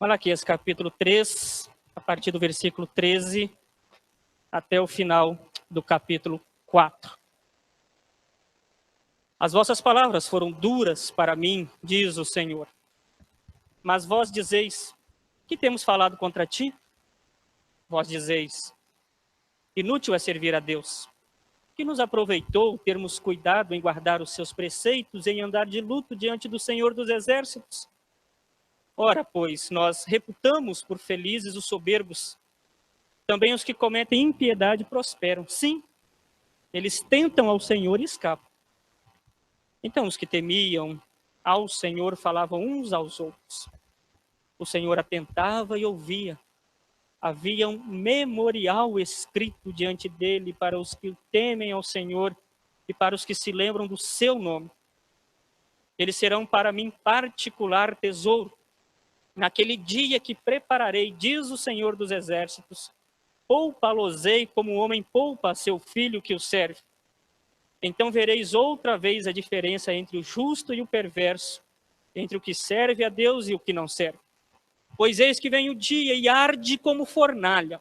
Malaquias capítulo 3, a partir do versículo 13 até o final do capítulo 4. As vossas palavras foram duras para mim, diz o Senhor. Mas vós dizeis, que temos falado contra ti? Vós dizeis, inútil é servir a Deus. Que nos aproveitou termos cuidado em guardar os seus preceitos, em andar de luto diante do Senhor dos Exércitos? Ora, pois, nós reputamos por felizes os soberbos. Também os que cometem impiedade prosperam. Sim, eles tentam ao Senhor e escapam. Então os que temiam ao Senhor falavam uns aos outros. O Senhor atentava e ouvia. Havia um memorial escrito diante dele para os que temem ao Senhor e para os que se lembram do seu nome. Eles serão para mim particular tesouro. Naquele dia que prepararei, diz o Senhor dos Exércitos, poupa-los-ei como o homem poupa a seu filho que o serve. Então vereis outra vez a diferença entre o justo e o perverso, entre o que serve a Deus e o que não serve. Pois eis que vem o dia e arde como fornalha.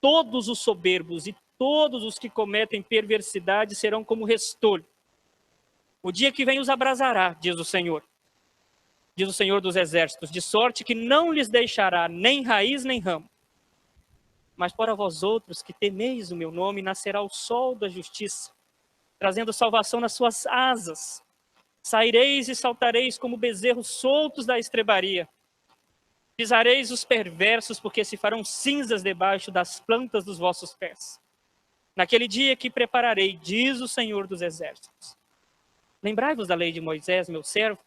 Todos os soberbos e todos os que cometem perversidade serão como restolho. O dia que vem os abrasará, diz o Senhor dos Exércitos, de sorte que não lhes deixará nem raiz nem ramo. Mas para vós outros que temeis o meu nome, nascerá o sol da justiça, trazendo salvação nas suas asas. Saireis e saltareis como bezerros soltos da estrebaria. Pisareis os perversos, porque se farão cinzas debaixo das plantas dos vossos pés. Naquele dia que prepararei, diz o Senhor dos Exércitos. Lembrai-vos da lei de Moisés, meu servo,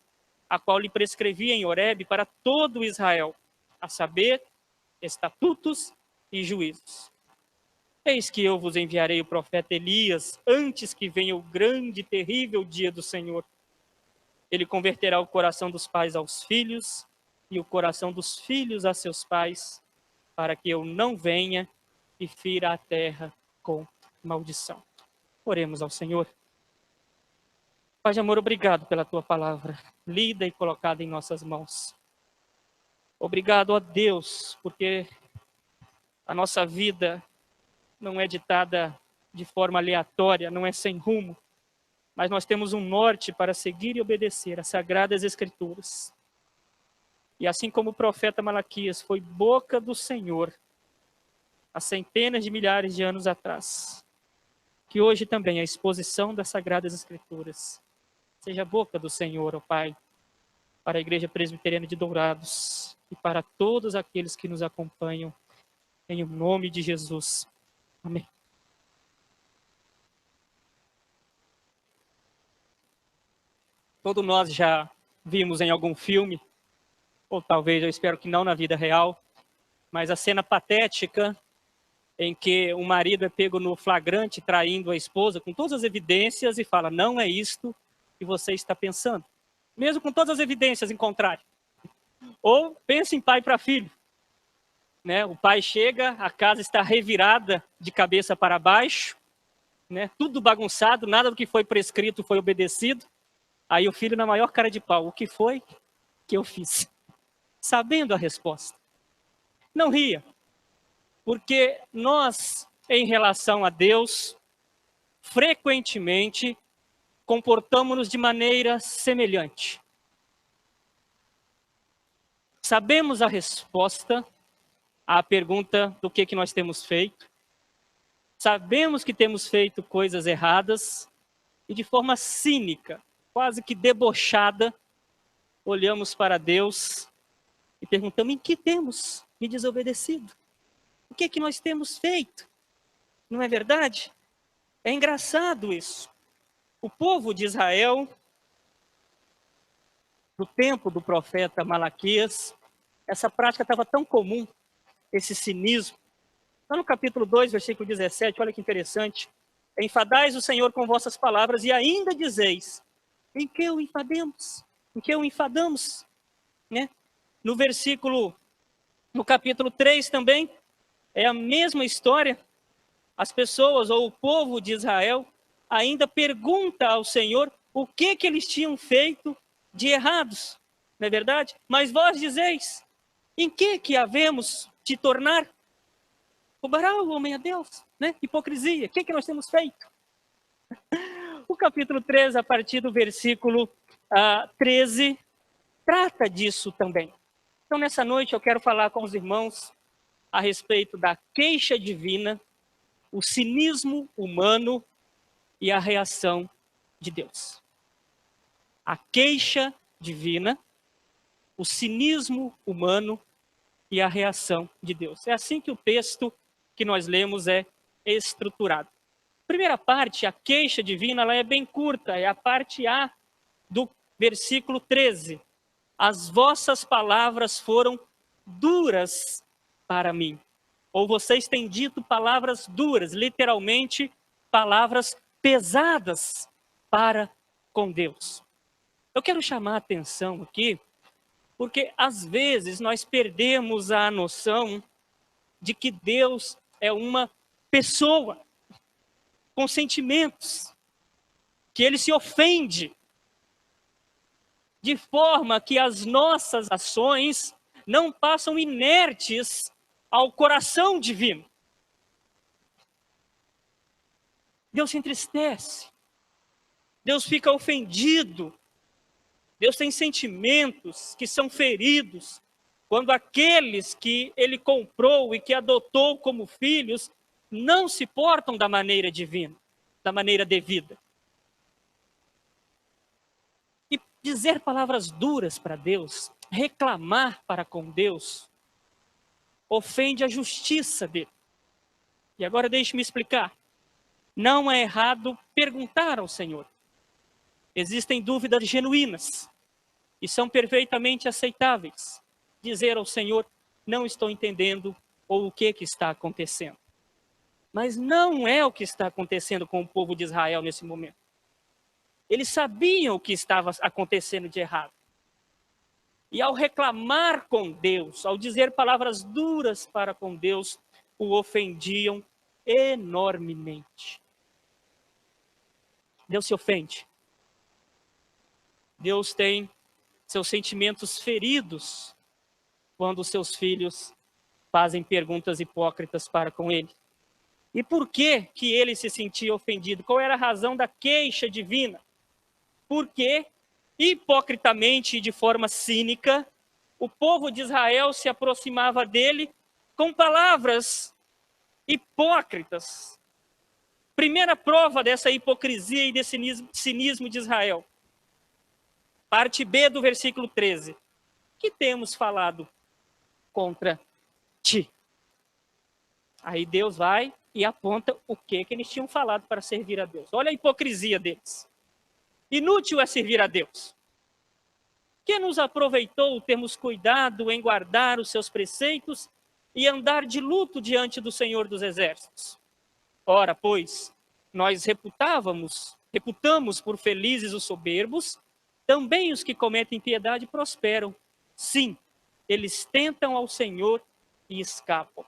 a qual lhe prescrevi em Horebe para todo Israel, a saber, estatutos e juízos. Eis que eu vos enviarei o profeta Elias, antes que venha o grande e terrível dia do Senhor. Ele converterá o coração dos pais aos filhos, e o coração dos filhos a seus pais, para que eu não venha e fira a terra com maldição. Oremos ao Senhor. Pai de amor, obrigado pela tua palavra, lida e colocada em nossas mãos. Obrigado a Deus, porque a nossa vida não é ditada de forma aleatória, não é sem rumo, mas nós temos um norte para seguir e obedecer às Sagradas Escrituras. E assim como o profeta Malaquias foi boca do Senhor há centenas de milhares de anos atrás, que hoje também a exposição das Sagradas Escrituras seja a boca do Senhor, ó Pai, para a Igreja Presbiteriana de Dourados e para todos aqueles que nos acompanham, em nome de Jesus. Amém. Todos nós já vimos em algum filme, ou talvez, eu espero que não na vida real, mas a cena patética em que o marido é pego no flagrante traindo a esposa com todas as evidências e fala, não é isto que você está pensando, mesmo com todas as evidências em contrário. Ou pensa em pai para filho, né? O pai chega, a casa está revirada de cabeça para baixo, né? Tudo bagunçado, nada do que foi prescrito foi obedecido. Aí o filho na maior cara de pau, o que foi que eu fiz? Sabendo a resposta. Não ria, porque nós, em relação a Deus, frequentemente comportamos-nos de maneira semelhante. Sabemos a resposta à pergunta do que nós temos feito. Sabemos que temos feito coisas erradas e de forma cínica, quase que debochada, olhamos para Deus e perguntamos em que temos me desobedecido? O que nós temos feito? Não é verdade? É engraçado isso. O povo de Israel, no tempo do profeta Malaquias, essa prática estava tão comum, esse cinismo. Lá no capítulo 2, versículo 17, olha que interessante. Enfadais o Senhor com vossas palavras e ainda dizeis, em que o enfademos? Em que o enfadamos? Né? No capítulo 3 também, é a mesma história. As pessoas, ou o povo de Israel, ainda pergunta ao Senhor o que eles tinham feito de errados, não é verdade? Mas vós dizeis, Em que havemos de tornar? Roubará o homem a Deus, né? Hipocrisia. O que nós temos feito? O capítulo 3, a partir do versículo 13, trata disso também. Então, nessa noite, eu quero falar com os irmãos a respeito da queixa divina, o cinismo humano e a reação de Deus. A queixa divina, o cinismo humano e a reação de Deus. É assim que o texto que nós lemos é estruturado. Primeira parte, a queixa divina, ela é bem curta, é a parte A do versículo 13. As vossas palavras foram duras para mim. Ou vocês têm dito palavras duras, literalmente palavras pesadas para com Deus. Eu quero chamar a atenção aqui, porque às vezes nós perdemos a noção de que Deus é uma pessoa com sentimentos, que ele se ofende, de forma que as nossas ações não passam inertes ao coração divino. Deus se entristece, Deus fica ofendido, Deus tem sentimentos que são feridos quando aqueles que ele comprou e que adotou como filhos não se portam da maneira divina, da maneira devida. E dizer palavras duras para Deus, reclamar para com Deus, ofende a justiça dele. E agora deixe-me explicar. Não é errado perguntar ao Senhor. Existem dúvidas genuínas e são perfeitamente aceitáveis. Dizer ao Senhor, não estou entendendo, ou o que está acontecendo. Mas não é o que está acontecendo com o povo de Israel nesse momento. Eles sabiam o que estava acontecendo de errado. E ao reclamar com Deus, ao dizer palavras duras para com Deus, o ofendiam enormemente. Deus se ofende. Deus tem seus sentimentos feridos quando os seus filhos fazem perguntas hipócritas para com ele. E por que ele se sentia ofendido? Qual era a razão da queixa divina? Porque, hipocritamente e de forma cínica, o povo de Israel se aproximava dele com palavras hipócritas. Primeira prova dessa hipocrisia e desse cinismo de Israel. Parte B do versículo 13. Que temos falado contra ti? Aí Deus vai e aponta o que eles tinham falado para servir a Deus. Olha a hipocrisia deles. Inútil é servir a Deus. Que nos aproveitou termos cuidado em guardar os seus preceitos e andar de luto diante do Senhor dos Exércitos? Ora, pois, nós reputamos por felizes os soberbos, também os que cometem impiedade prosperam. Sim, eles tentam ao Senhor e escapam.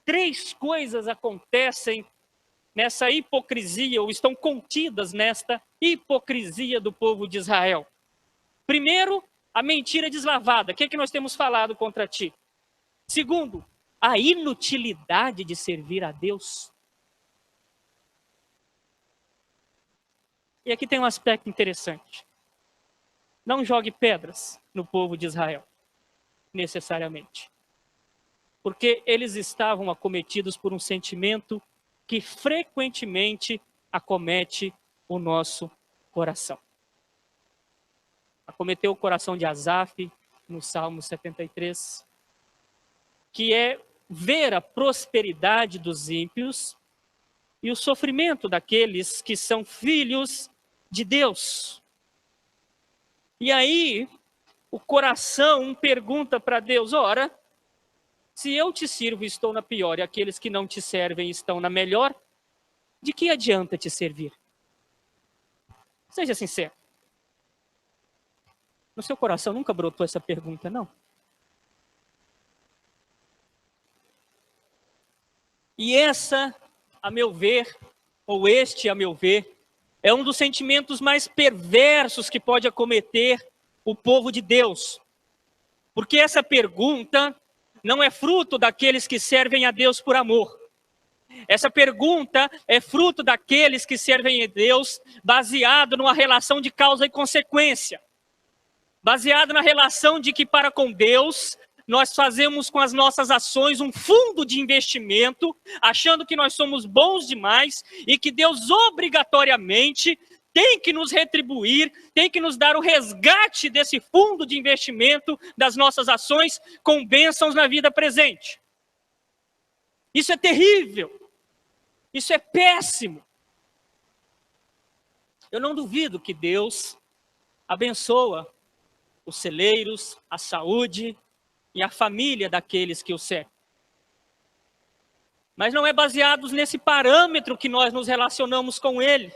3 coisas acontecem nessa hipocrisia, ou estão contidas nesta hipocrisia do povo de Israel. Primeiro, a mentira deslavada. O que nós temos falado contra ti? Segundo, a inutilidade de servir a Deus. E aqui tem um aspecto interessante. Não jogue pedras no povo de Israel, necessariamente. Porque eles estavam acometidos por um sentimento que frequentemente acomete o nosso coração. Acometeu o coração de Asaf, no Salmo 73, que é ver a prosperidade dos ímpios e o sofrimento daqueles que são filhos de Deus. E aí, o coração pergunta para Deus, ora, se eu te sirvo e estou na pior, e aqueles que não te servem estão na melhor, de que adianta te servir? Seja sincero. No seu coração nunca brotou essa pergunta, não? E essa, a meu ver, ou este, a meu ver, é um dos sentimentos mais perversos que pode acometer o povo de Deus. Porque essa pergunta não é fruto daqueles que servem a Deus por amor. Essa pergunta é fruto daqueles que servem a Deus baseado numa relação de causa e consequência. Baseado na relação de que para com Deus, nós fazemos com as nossas ações um fundo de investimento, achando que nós somos bons demais e que Deus obrigatoriamente tem que nos retribuir, tem que nos dar o resgate desse fundo de investimento das nossas ações com bênçãos na vida presente. Isso é terrível. Isso é péssimo. Eu não duvido que Deus abençoa os celeiros, a saúde e a família daqueles que o servem. Mas não é baseado nesse parâmetro que nós nos relacionamos com Ele.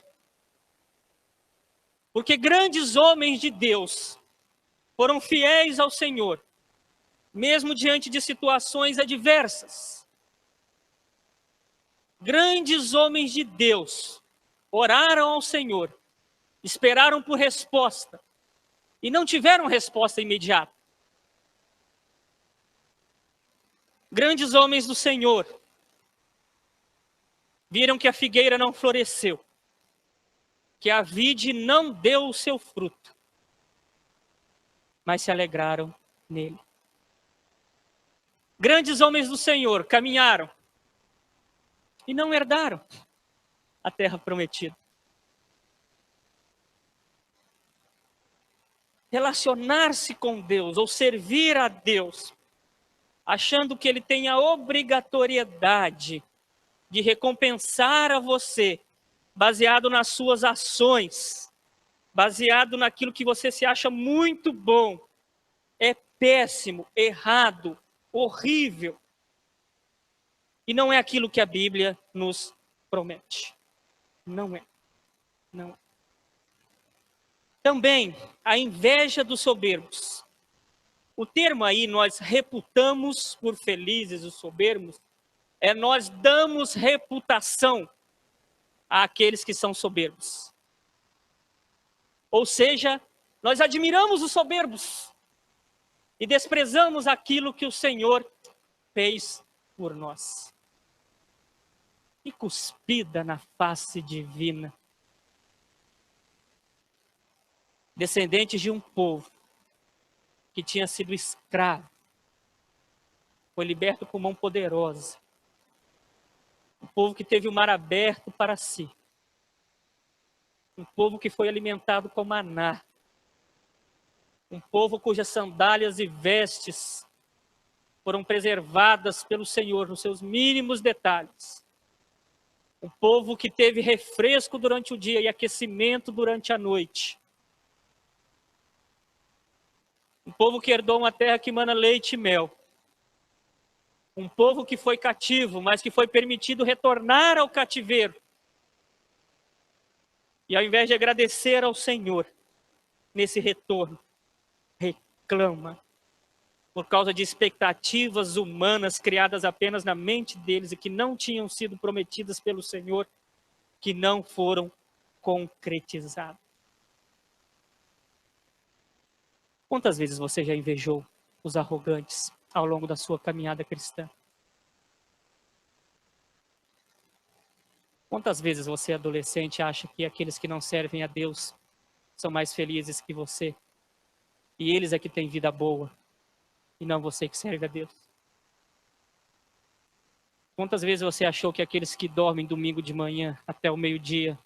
Porque grandes homens de Deus foram fiéis ao Senhor, mesmo diante de situações adversas. Grandes homens de Deus oraram ao Senhor, esperaram por resposta e não tiveram resposta imediata. Grandes homens do Senhor viram que a figueira não floresceu, que a vide não deu o seu fruto, mas se alegraram nele. Grandes homens do Senhor caminharam e não herdaram a terra prometida. Relacionar-se com Deus ou servir a Deus, achando que Ele tem a obrigatoriedade de recompensar a você, baseado nas suas ações, baseado naquilo que você se acha muito bom, é péssimo, errado, horrível. E não é aquilo que a Bíblia nos promete. Não é. Não é. Também a inveja dos soberbos. O termo aí, nós reputamos por felizes os soberbos, é nós damos reputação àqueles que são soberbos. Ou seja, nós admiramos os soberbos e desprezamos aquilo que o Senhor fez por nós. E cuspida na face divina. Descendentes de um povo que tinha sido escravo, foi liberto por mão poderosa. Um povo que teve o mar aberto para si. Um povo que foi alimentado com maná. Um povo cujas sandálias e vestes foram preservadas pelo Senhor nos seus mínimos detalhes. Um povo que teve refresco durante o dia e aquecimento durante a noite. Um povo que herdou uma terra que mana leite e mel. Um povo que foi cativo, mas que foi permitido retornar ao cativeiro. E ao invés de agradecer ao Senhor nesse retorno, reclama por causa de expectativas humanas criadas apenas na mente deles e que não tinham sido prometidas pelo Senhor, que não foram concretizadas. Quantas vezes você já invejou os arrogantes ao longo da sua caminhada cristã? Quantas vezes você, adolescente, acha que aqueles que não servem a Deus são mais felizes que você? E eles é que têm vida boa, e não você que serve a Deus? Quantas vezes você achou que aqueles que dormem domingo de manhã até o meio-dia,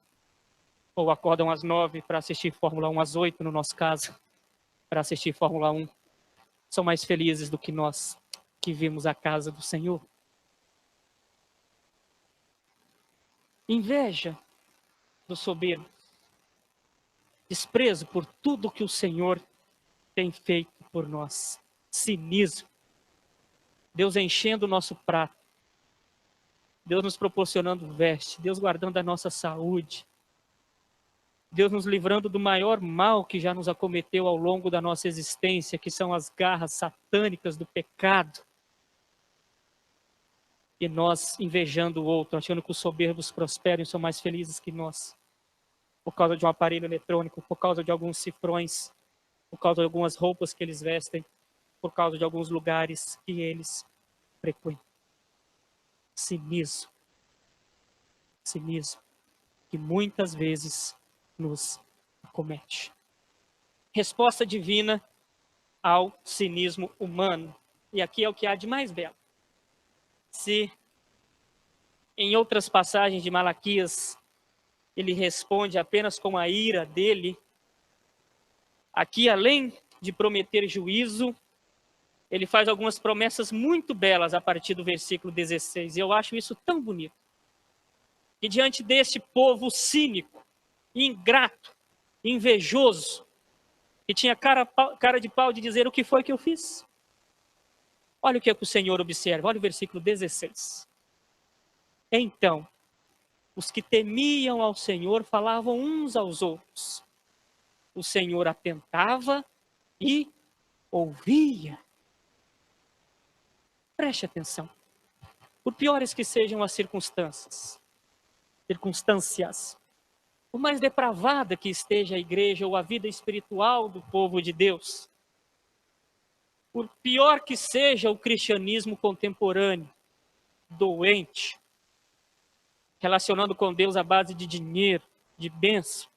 ou acordam às 9 para assistir Fórmula 1, às 8 no nosso caso, para assistir Fórmula 1, são mais felizes do que nós que vimos a casa do Senhor? Inveja do soberbo. Desprezo por tudo que o Senhor tem feito por nós. Cinismo. Deus enchendo o nosso prato. Deus nos proporcionando veste. Deus guardando a nossa saúde. Deus nos livrando do maior mal que já nos acometeu ao longo da nossa existência, que são as garras satânicas do pecado. E nós invejando o outro, achando que os soberbos prosperam e são mais felizes que nós. Por causa de um aparelho eletrônico, por causa de alguns cifrões, por causa de algumas roupas que eles vestem. por causa de alguns lugares que eles frequentam. Cinismo. Cinismo que muitas vezes nos acomete. Resposta divina ao cinismo humano. E aqui é o que há de mais belo. Se em outras passagens de Malaquias ele responde apenas com a ira dele, aqui, além de prometer juízo, ele faz algumas promessas muito belas a partir do versículo 16. E eu acho isso tão bonito. E diante deste povo cínico, ingrato, invejoso, que tinha cara de pau de dizer: o que foi que eu fiz? Olha o que é que o Senhor observa, olha o versículo 16. Então, os que temiam ao Senhor falavam uns aos outros. O Senhor atentava e ouvia. Preste atenção. Por piores que sejam as circunstâncias, por mais depravada que esteja a igreja ou a vida espiritual do povo de Deus, por pior que seja o cristianismo contemporâneo, doente, relacionando com Deus à base de dinheiro, de bênção,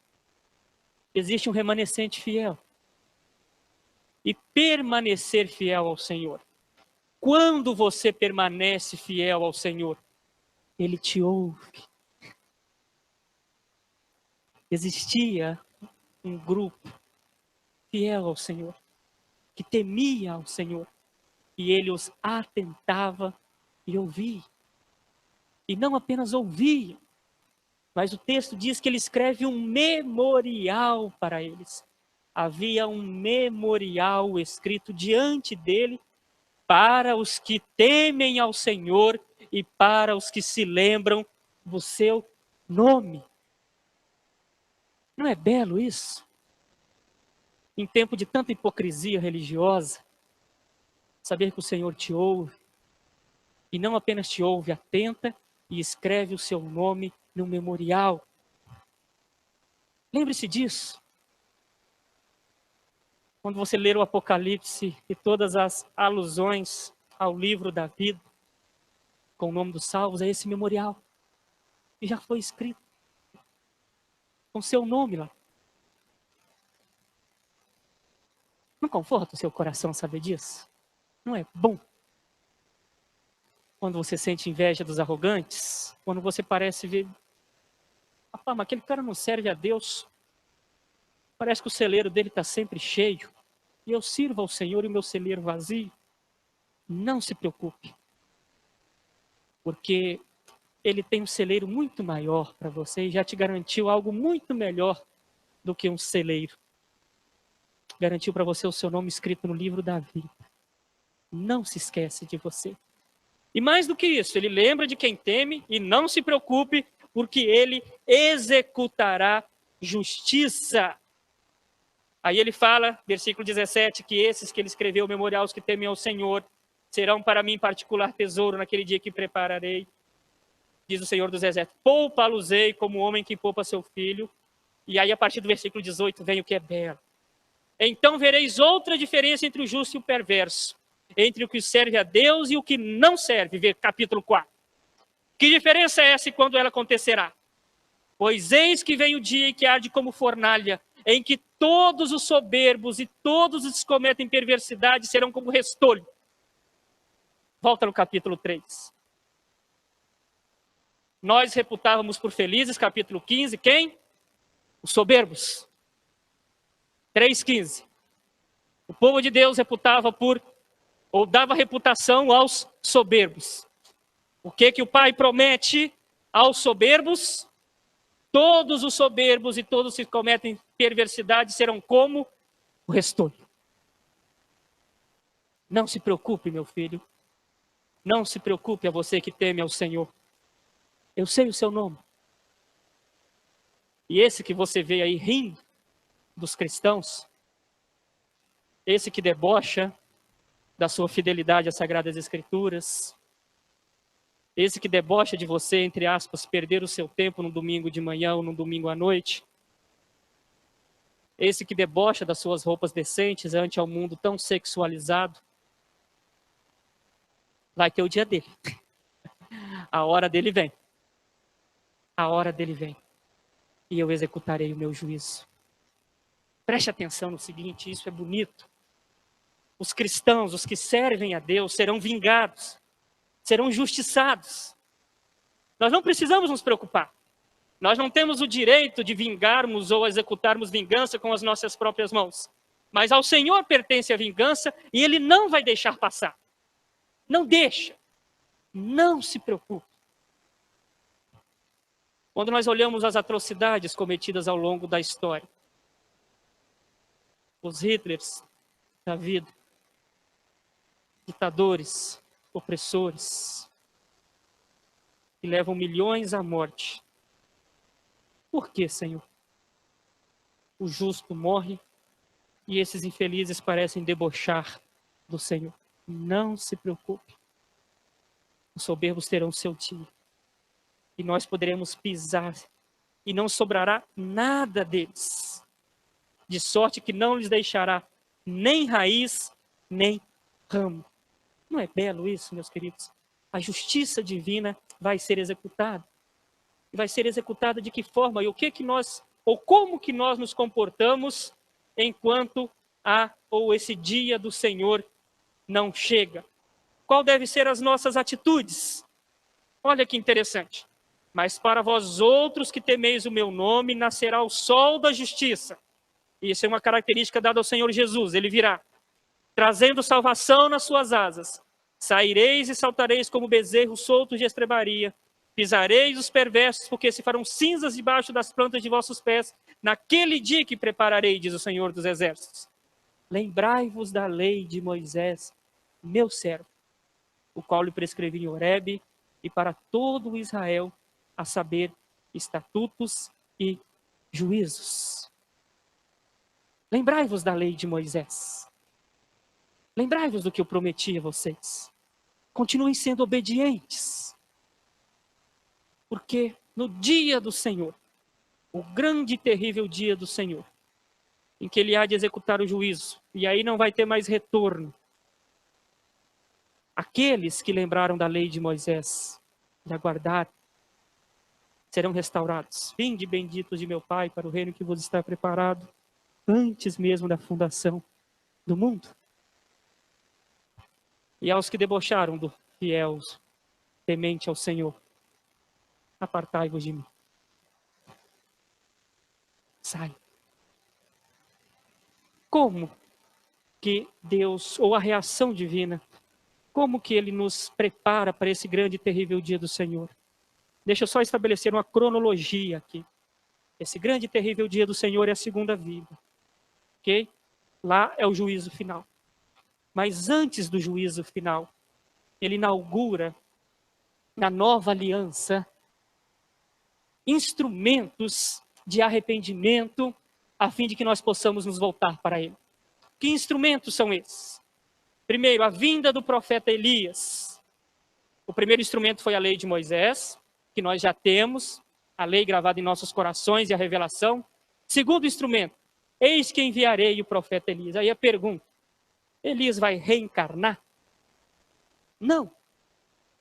existe um remanescente fiel. E permanecer fiel ao Senhor. Quando você permanece fiel ao Senhor, Ele te ouve. Existia um grupo fiel ao Senhor, que temia ao Senhor, e Ele os atentava e ouvia. E não apenas ouvia, mas o texto diz que Ele escreve um memorial para eles. Havia um memorial escrito diante dele para os que temem ao Senhor e para os que se lembram do seu nome. Não é belo isso? Em tempo de tanta hipocrisia religiosa, saber que o Senhor te ouve, e não apenas te ouve, atenta e escreve o seu nome no memorial. Lembre-se disso. Quando você ler o Apocalipse e todas as alusões ao livro da vida, com o nome dos salvos, é esse memorial. E já foi escrito. Com seu nome lá. Não conforta o seu coração saber disso? Não é bom? Quando você sente inveja dos arrogantes, quando você parece ver, rapaz, mas aquele cara não serve a Deus. Parece que o celeiro dele está sempre cheio. E eu sirvo ao Senhor e o meu celeiro vazio. Não se preocupe. Porque Ele tem um celeiro muito maior para você e já te garantiu algo muito melhor do que um celeiro. Garantiu para você o seu nome escrito no livro da vida. Não se esquece de você. E mais do que isso, Ele lembra de quem teme e não se preocupe, porque Ele executará justiça. Aí Ele fala, versículo 17, que esses que Ele escreveu, memorial, os que temem ao Senhor, serão para mim particular tesouro naquele dia que prepararei. Diz o Senhor dos Exércitos, poupa-los-ei como homem que poupa seu filho. E aí a partir do versículo 18 vem o que é belo. Então vereis outra diferença entre o justo e o perverso, entre o que serve a Deus e o que não serve. Vê capítulo 4. Que diferença é essa e quando ela acontecerá? Pois eis que vem o dia que arde como fornalha, em que todos os soberbos e todos os que cometem perversidade serão como restolho. Volta no capítulo 3. Nós reputávamos por felizes, capítulo 15, quem? Os soberbos. 3,15. O povo de Deus reputava por, ou dava reputação aos soberbos. O que o Pai promete aos soberbos? Todos os soberbos e todos que cometem perversidade serão como o restolho. Não se preocupe, meu filho. Não se preocupe a você que teme ao Senhor. Eu sei o seu nome. E esse que você vê aí rindo dos cristãos, esse que debocha da sua fidelidade às Sagradas Escrituras, esse que debocha de você, entre aspas, perder o seu tempo no domingo de manhã ou no domingo à noite, esse que debocha das suas roupas decentes ante ao mundo tão sexualizado, vai ter o dia dele. A hora dele vem. A hora dele vem. E eu executarei o meu juízo. Preste atenção no seguinte, isso é bonito. Os cristãos, os que servem a Deus, serão vingados. Serão justiçados. Nós não precisamos nos preocupar. Nós não temos o direito de vingarmos ou executarmos vingança com as nossas próprias mãos. Mas ao Senhor pertence a vingança e Ele não vai deixar passar. Não deixa. Não se preocupe. Quando nós olhamos as atrocidades cometidas ao longo da história, os Hitlers da vida, ditadores, opressores, que levam milhões à morte. Por que, Senhor? O justo morre e esses infelizes parecem debochar do Senhor. Não se preocupe. Os soberbos terão seu dia. E nós poderemos pisar e não sobrará nada deles. De sorte que não lhes deixará nem raiz, nem ramo. Não é belo isso, meus queridos? A justiça divina vai ser executada. E vai ser executada de que forma? E o que nós, ou como que nós nos comportamos enquanto esse dia do Senhor não chega? Qual deve ser as nossas atitudes? Olha que interessante. Mas para vós outros que temeis o meu nome, nascerá o sol da justiça. Isso é uma característica dada ao Senhor Jesus. Ele virá, trazendo salvação nas suas asas. Saireis e saltareis como bezerros soltos de estrebaria. Pisareis os perversos, porque se farão cinzas debaixo das plantas de vossos pés, naquele dia que prepararei, diz o Senhor dos Exércitos. Lembrai-vos da lei de Moisés, meu servo, o qual lhe prescrevi em Horebe, e para todo o Israel, a saber, estatutos e juízos. Lembrai-vos da lei de Moisés. Lembrai-vos do que eu prometi a vocês. Continuem sendo obedientes. Porque no dia do Senhor, o grande e terrível dia do Senhor, em que Ele há de executar o juízo, e aí não vai ter mais retorno, aqueles que lembraram da lei de Moisés e aguardaram, serão restaurados. Vinde, benditos de meu Pai, para o reino que vos está preparado antes mesmo da fundação do mundo. E aos que debocharam do fiel temente ao Senhor, apartai-vos de mim. Sai. Como que Deus, ou a reação divina, como que Ele nos prepara para esse grande e terrível dia do Senhor? Deixa eu só estabelecer uma cronologia aqui. Esse grande e terrível dia do Senhor é a segunda vida. Ok? Lá é o juízo final. Mas antes do juízo final, Ele inaugura na nova aliança instrumentos de arrependimento a fim de que nós possamos nos voltar para Ele. Que instrumentos são esses? Primeiro, a vinda do profeta Elias. O primeiro instrumento foi a lei de Moisés, que nós já temos, a lei gravada em nossos corações e a revelação. Segundo instrumento, eis que enviarei o profeta Elias. Aí a pergunta, Elias vai reencarnar? Não.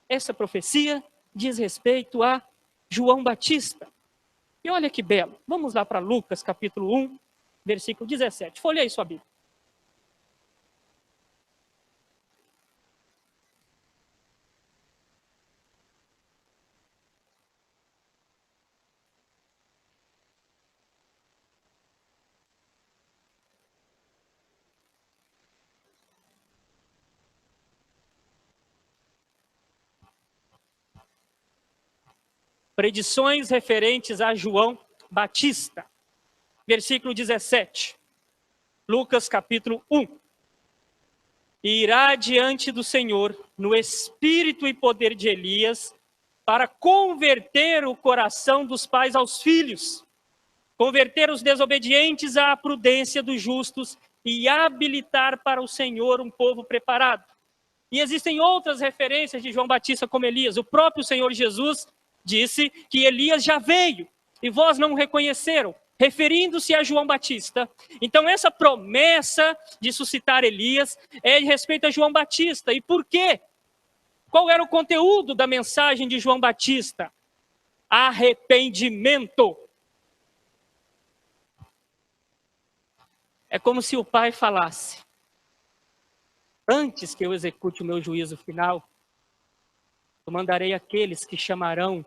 Essa profecia diz respeito a João Batista. E olha que belo. Vamos lá para Lucas, capítulo 1, versículo 17. Folheie sua Bíblia. Predições referentes a João Batista. Versículo 17. Lucas capítulo 1. E irá diante do Senhor no espírito e poder de Elias para converter o coração dos pais aos filhos, converter os desobedientes à prudência dos justos e habilitar para o Senhor um povo preparado. E existem outras referências de João Batista como Elias. O próprio Senhor Jesus disse que Elias já veio e vós não o reconheceram, referindo-se a João Batista. Então essa promessa de suscitar Elias é de respeito a João Batista. E por quê? Qual era o conteúdo da mensagem de João Batista? Arrependimento. É como se o pai falasse: antes que eu execute o meu juízo final, eu mandarei aqueles que chamarão,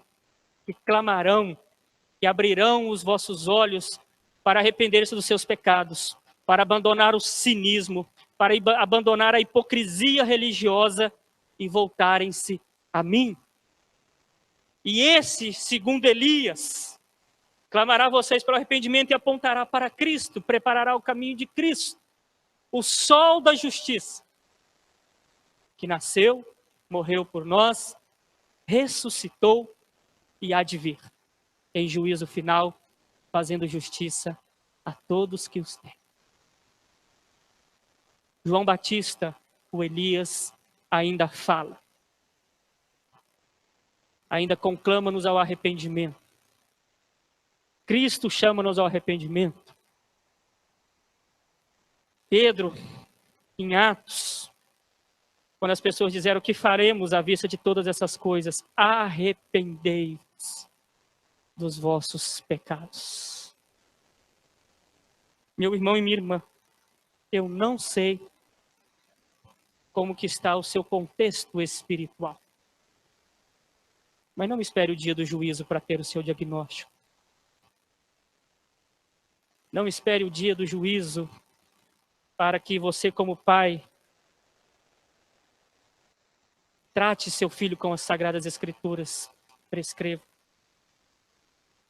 que clamarão, que abrirão os vossos olhos para arrepender-se dos seus pecados, para abandonar o cinismo, para abandonar a hipocrisia religiosa e voltarem-se a mim. E esse, segundo Elias, clamará a vocês para o arrependimento e apontará para Cristo, preparará o caminho de Cristo, o sol da justiça, que nasceu, morreu por nós, ressuscitou e há de vir, em juízo final, fazendo justiça a todos que os têm. João Batista, o Elias, ainda fala. Ainda conclama-nos ao arrependimento. Cristo chama-nos ao arrependimento. Pedro, em Atos, quando as pessoas disseram: o que faremos à vista de todas essas coisas? Arrependei-vos dos vossos pecados. Meu irmão e minha irmã, eu não sei como que está o seu contexto espiritual. Mas não espere o dia do juízo para ter o seu diagnóstico. Não espere o dia do juízo para que você, como pai, trate seu filho com as Sagradas Escrituras, prescreva.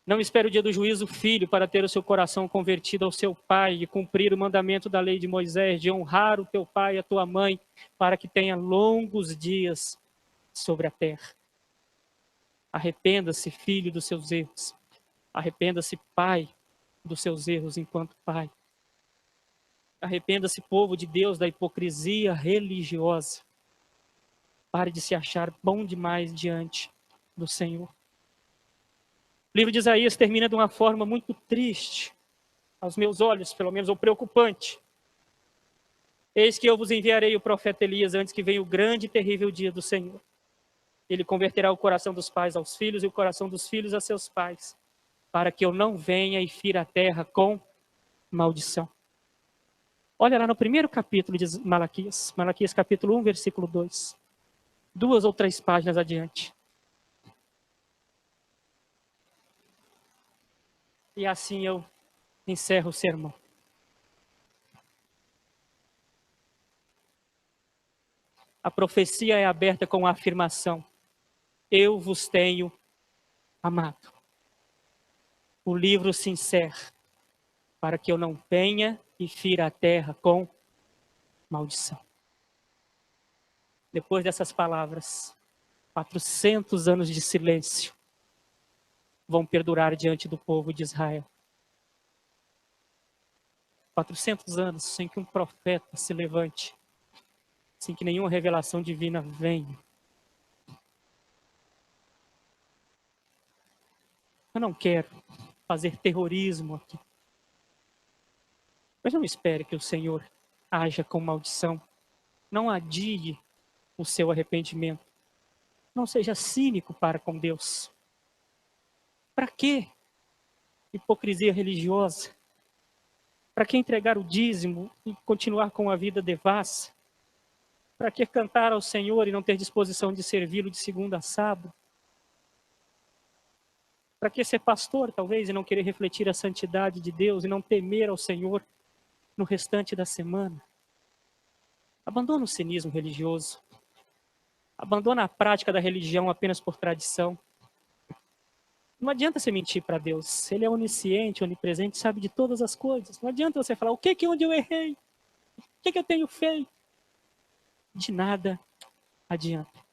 Não espere o dia do juízo, filho, para ter o seu coração convertido ao seu pai e cumprir o mandamento da lei de Moisés, de honrar o teu pai e a tua mãe, para que tenha longos dias sobre a terra. Arrependa-se, filho, dos seus erros. Arrependa-se, pai, dos seus erros enquanto pai. Arrependa-se, povo de Deus, da hipocrisia religiosa. Pare de se achar bom demais diante do Senhor. O livro de Isaías termina de uma forma muito triste, aos meus olhos, pelo menos, ou preocupante. Eis que eu vos enviarei o profeta Elias antes que venha o grande e terrível dia do Senhor. Ele converterá o coração dos pais aos filhos e o coração dos filhos a seus pais, para que eu não venha e fira a terra com maldição. Olha lá no primeiro capítulo de Malaquias, Malaquias capítulo 1, versículo 2. 2 ou 3 páginas adiante. E assim eu encerro o sermão. A profecia é aberta com a afirmação: eu vos tenho amado. O livro se encerra para que eu não venha e fira a terra com maldição. Depois dessas palavras, 400 anos de silêncio vão perdurar diante do povo de Israel. 400 anos sem que um profeta se levante, sem que nenhuma revelação divina venha. Eu não quero fazer terrorismo aqui. Mas não espere que o Senhor haja com maldição. Não adie o seu arrependimento. Não seja cínico para com Deus. Para que hipocrisia religiosa? Para que entregar o dízimo e continuar com a vida devassa? Para que cantar ao Senhor e não ter disposição de servi-lo de segunda a sábado? Para que ser pastor, talvez, e não querer refletir a santidade de Deus e não temer ao Senhor no restante da semana? Abandona o cinismo religioso. Abandona a prática da religião apenas por tradição. Não adianta você mentir para Deus. Ele é onisciente, onipresente, sabe de todas as coisas. Não adianta você falar: o que é onde eu errei? O que eu tenho feito? De nada adianta.